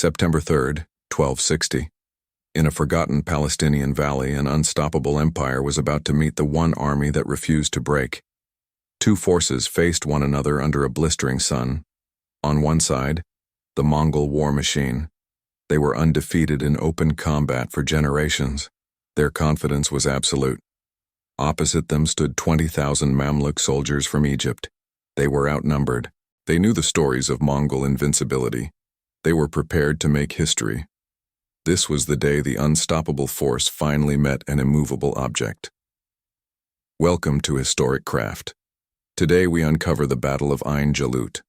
September 3rd, 1260. In a forgotten Palestinian valley, an unstoppable empire was about to meet the one army that refused to break. Two forces faced one another under a blistering sun. On one side, the Mongol war machine. They were undefeated in open combat for generations. Their confidence was absolute. Opposite them stood 20,000 Mamluk soldiers from Egypt. They were outnumbered. They knew the stories of Mongol invincibility. They were prepared to make history. This was the day the unstoppable force finally met an immovable object. Welcome to Historic Craft. Today we uncover the Battle of Ayn Jalut.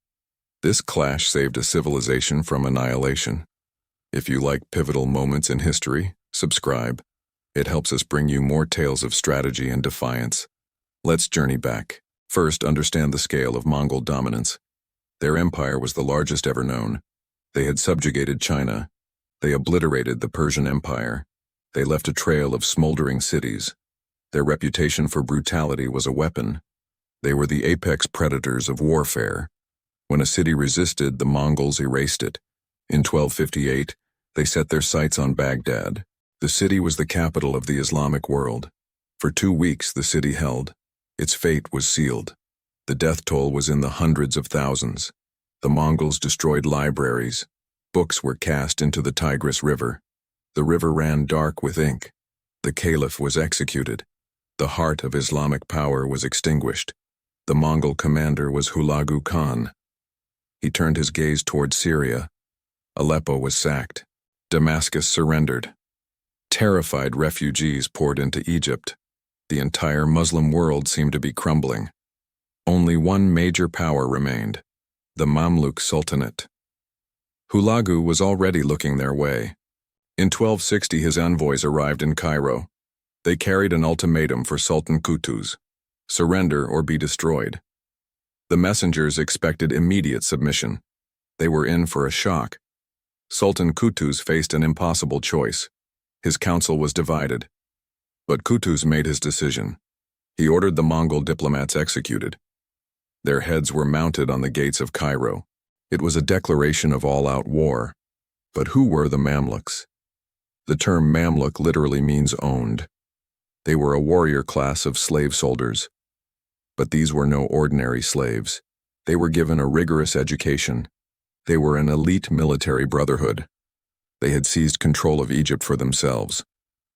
This clash saved a civilization from annihilation. If you like pivotal moments in history, subscribe. It helps us bring you more tales of strategy and defiance. Let's journey back. First, understand the scale of Mongol dominance. Their empire was the largest ever known. They had subjugated China. They obliterated the Persian Empire. They left a trail of smoldering cities. Their reputation for brutality was a weapon. They were the apex predators of warfare. When a city resisted, the Mongols erased it. In 1258, they set their sights on Baghdad. The city was the capital of the Islamic world. For 2 weeks, the city held. Its fate was sealed. The death toll was in the hundreds of thousands. The Mongols destroyed libraries. Books were cast into the Tigris River. The river ran dark with ink. The caliph was executed. The heart of Islamic power was extinguished. The Mongol commander was Hulagu Khan. He turned his gaze toward Syria. Aleppo was sacked. Damascus surrendered. Terrified refugees poured into Egypt. The entire Muslim world seemed to be crumbling. Only one major power remained, the Mamluk Sultanate. Hulagu was already looking their way. In 1260, his envoys arrived in Cairo. They carried an ultimatum for Sultan Qutuz: surrender or be destroyed. The messengers expected immediate submission. They were in for a shock. Sultan Qutuz faced an impossible choice. His council was divided. But Qutuz made his decision. He ordered the Mongol diplomats executed. Their heads were mounted on the gates of Cairo. It was a declaration of all-out war. But who were the Mamluks? The term Mamluk literally means owned. They were a warrior class of slave soldiers. But these were no ordinary slaves. They were given a rigorous education. They were an elite military brotherhood. They had seized control of Egypt for themselves.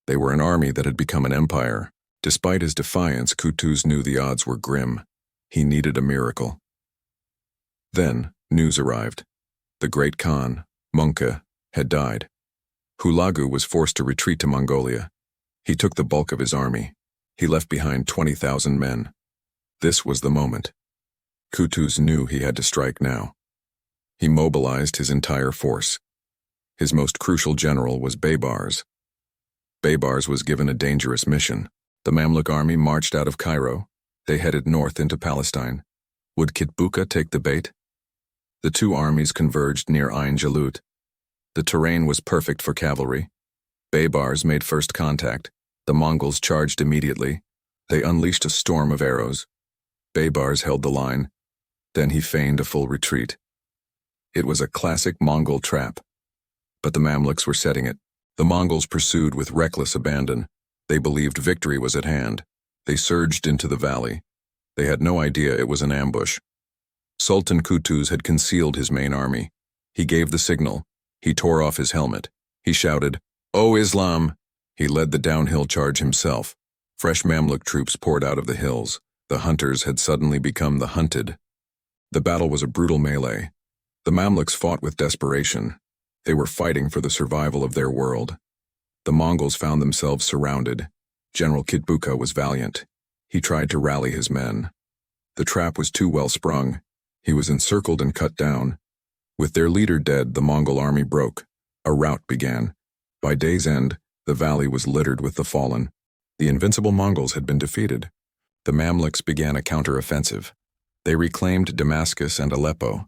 They were an army that had become an empire. Despite his defiance, Qutuz knew the odds were grim. He needed a miracle. Then, news arrived. The great Khan, Munka, had died. Hulagu was forced to retreat to Mongolia. He took the bulk of his army. He left behind 20,000 men. This was the moment. Qutuz knew he had to strike now. He mobilized his entire force. His most crucial general was Baybars. Baybars was given a dangerous mission. The Mamluk army marched out of Cairo. They headed north into Palestine. Would Kitbuka take the bait? The two armies converged near Ayn Jalut. The terrain was perfect for cavalry. Baybars made first contact. The Mongols charged immediately. They unleashed a storm of arrows. Baybars held the line. Then he feigned a full retreat. It was a classic Mongol trap. But the Mamluks were setting it. The Mongols pursued with reckless abandon. They believed victory was at hand. They surged into the valley. They had no idea it was an ambush. Sultan Qutuz had concealed his main army. He gave the signal. He tore off his helmet. He shouted, "O Islam!" He led the downhill charge himself. Fresh Mamluk troops poured out of the hills. The hunters had suddenly become the hunted. The battle was a brutal melee. The Mamluks fought with desperation. They were fighting for the survival of their world. The Mongols found themselves surrounded. General Kitbuka was valiant. He tried to rally his men. The trap was too well sprung. He was encircled and cut down. With their leader dead, the Mongol army broke. A rout began. By day's end, the valley was littered with the fallen. The invincible Mongols had been defeated. The Mamluks began a counteroffensive. They reclaimed Damascus and Aleppo.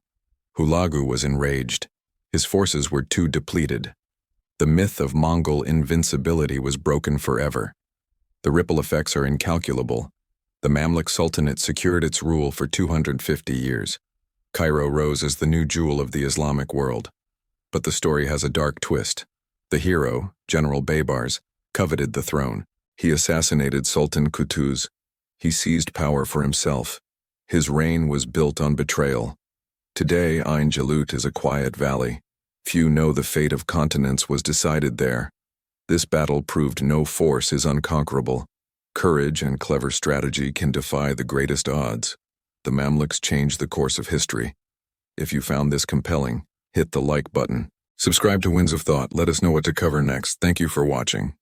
Hulagu was enraged. His forces were too depleted. The myth of Mongol invincibility was broken forever. The ripple effects are incalculable. The Mamluk Sultanate secured its rule for 250 years. Cairo rose as the new jewel of the Islamic world. But the story has a dark twist. The hero, General Baybars, coveted the throne. He assassinated Sultan Qutuz. He seized power for himself. His reign was built on betrayal. Today, Ayn Jalut is a quiet valley. Few know the fate of continents was decided there. This battle proved no force is unconquerable. Courage and clever strategy can defy the greatest odds. The Mamluks changed the course of history. If you found this compelling, hit the like button. Subscribe to Winds of Thought. Let us know what to cover next. Thank you for watching.